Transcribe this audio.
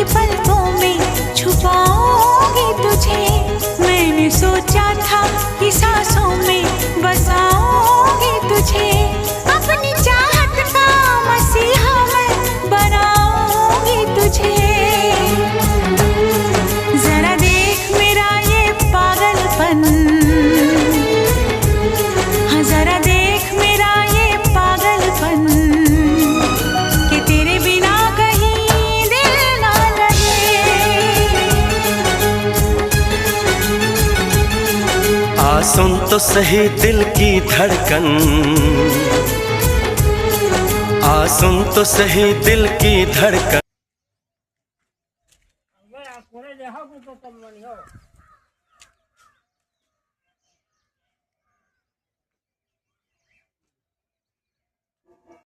की पलकों में छुपाऊंगी तुझे। मैंने सोचा था कि सांसों में बसाऊंगी तुझे। अपनी चाहत का मसीहा मैं बनाऊंगी तुझे। जरा देख मेरा ये पागलपन, हाँ जरा देख मेरा ये पागलपन, कि तेरे बिना कहीं दिल ना लगे। आ सुन तो सही दिल की धड़कन, आ सुन तो सही दिल की धड़कन।